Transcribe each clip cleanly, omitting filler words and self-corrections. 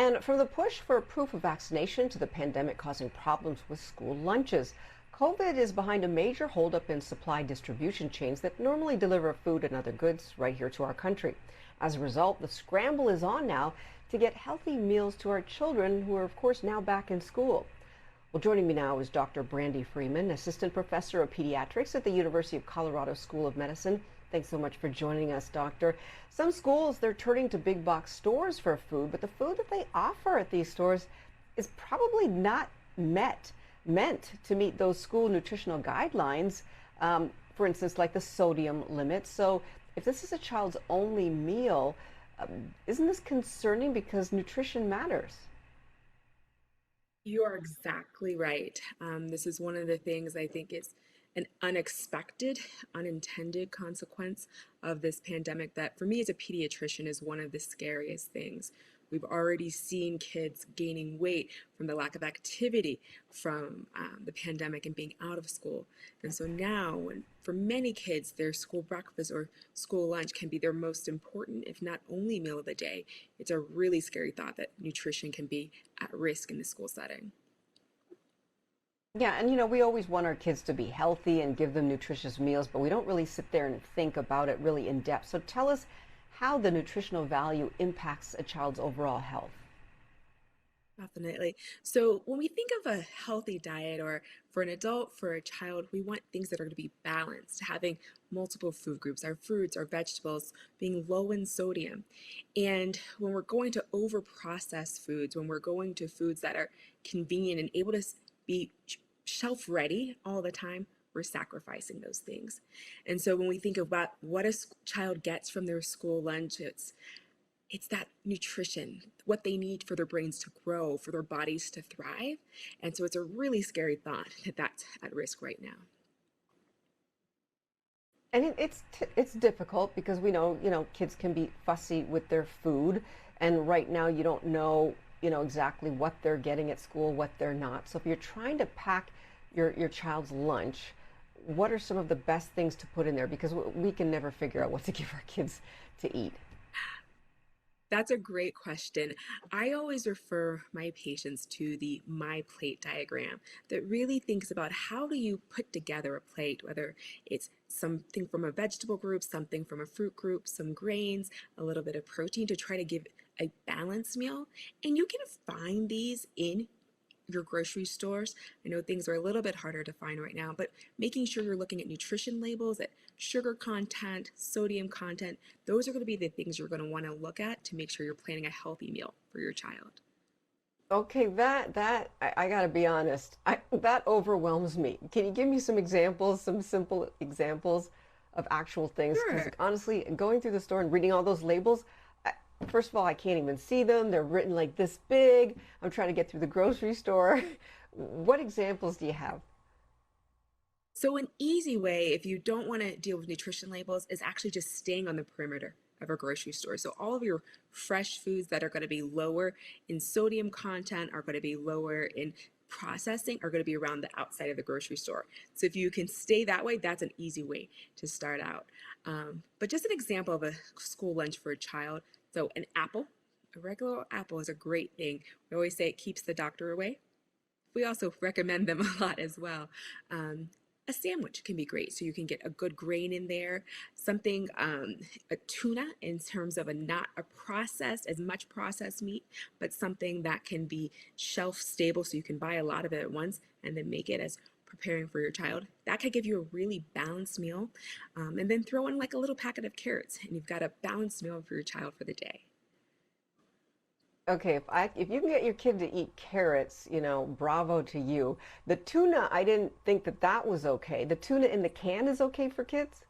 And from the push for proof of vaccination to the pandemic causing problems with school lunches, COVID is behind a major holdup in supply distribution chains that normally deliver food and other goods right here to our country. As a result, the scramble is on now to get healthy meals to our children who are, of course, now back in school. Well, joining me now is Dr. Brandi Freeman, Assistant Professor of Pediatrics at the University of Colorado School of Medicine. Thanks so much for joining us, Doctor. Some schools, they're turning to big box stores for food, but the food that they offer at these stores is probably not meant to meet those school nutritional guidelines, for instance, like the sodium limit. So if this is a child's only meal, isn't this concerning because nutrition matters? You are exactly right. This is one of the things I think is an unexpected, unintended consequence of this pandemic that, for me as a pediatrician, is one of the scariest things. We've already seen kids gaining weight from the lack of activity from the pandemic and being out of school. And so now, for many kids, their school breakfast or school lunch can be their most important, if not only meal of the day. It's a really scary thought that nutrition can be at risk in the school setting. Yeah, and we always want our kids to be healthy and give them nutritious meals, but we don't really sit there and think about it really in depth. So tell us how the nutritional value impacts a child's overall health. Definitely. So when we think of a healthy diet, or for an adult, for a child, we want things that are going to be balanced, having multiple food groups, our fruits, our vegetables, being low in sodium. And when we're going to over process foods, when we're going to foods that are convenient and able to be shelf ready all the time, we're sacrificing those things. And so when we think about what a child gets from their school lunch, it's that nutrition, what they need for their brains to grow, for their bodies to thrive. And so it's a really scary thought that that's at risk right now. And it's difficult because we know, kids can be fussy with their food, and right now you don't know, exactly what they're getting at school, what they're not. So if you're trying to pack your child's lunch, what are some of the best things to put in there? Because we can never figure out what to give our kids to eat. That's a great question. I always refer my patients to the My Plate diagram that really thinks about how do you put together a plate, whether it's something from a vegetable group, something from a fruit group, some grains, a little bit of protein to try to give a balanced meal. And you can find these in your grocery stores. I know things are a little bit harder to find right now, but making sure you're looking at nutrition labels, at sugar content, sodium content, those are going to be the things you're going to want to look at to make sure you're planning a healthy meal for your child. Okay, I gotta be honest, that overwhelms me. Can you give me some examples, some simple examples of actual things? Because Sure. honestly, going through the store and reading all those labels, first of all, I can't even see them. They're written like this big. I'm trying to get through the grocery store. What examples do you have? So, an easy way, if you don't want to deal with nutrition labels, is actually just staying on the perimeter of a grocery store. So, all of your fresh foods that are going to be lower in sodium content, are going to be lower in processing, are going to be around the outside of the grocery store. So, if you can stay that way, that's an easy way to start out. But just an example of a school lunch for a child. So, an apple, a regular apple is a great thing. We always say it keeps the doctor away. We also recommend them a lot as well. A sandwich can be great, so you can get a good grain in there. Something, a tuna, in terms of a not a processed, as much processed meat, but something that can be shelf stable, so you can buy a lot of it at once and then make it as preparing for your child. That could give you a really balanced meal. And then throw in like a little packet of carrots, and you've got a balanced meal for your child for the day. Okay, if you can get your kid to eat carrots, bravo to you. The tuna, I didn't think that was okay. The tuna in the can is okay for kids?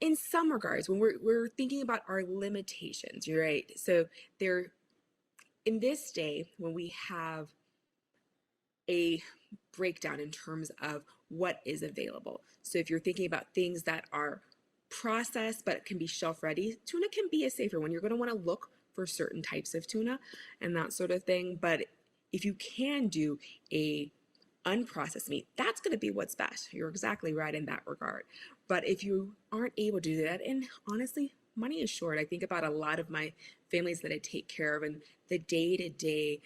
In some regards, when we're thinking about our limitations, you're right. So there, in this day, when we have a breakdown in terms of what is available. So if you're thinking about things that are processed but can be shelf ready, tuna can be a safer one. You're going to want to look for certain types of tuna and that sort of thing. But if you can do a unprocessed meat, that's going to be what's best. You're exactly right in that regard. But if you aren't able to do that, and honestly, money is short. I think about a lot of my families that I take care of, and the day-to-day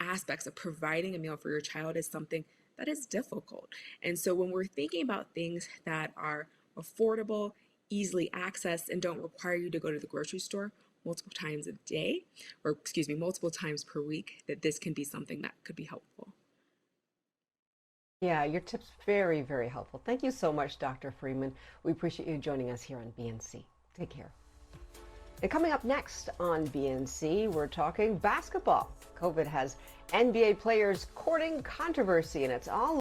aspects of providing a meal for your child is something that is difficult. And so when we're thinking about things that are affordable, easily accessed, and don't require you to go to the grocery store multiple times a day, or excuse me, multiple times per week, that this can be something that could be helpful. Yeah, your tip's very, very helpful. Thank you so much, Dr. Freeman. We appreciate you joining us here on BNC. Take care. And coming up next on BNC, we're talking basketball. COVID has NBA players courting controversy, and it's all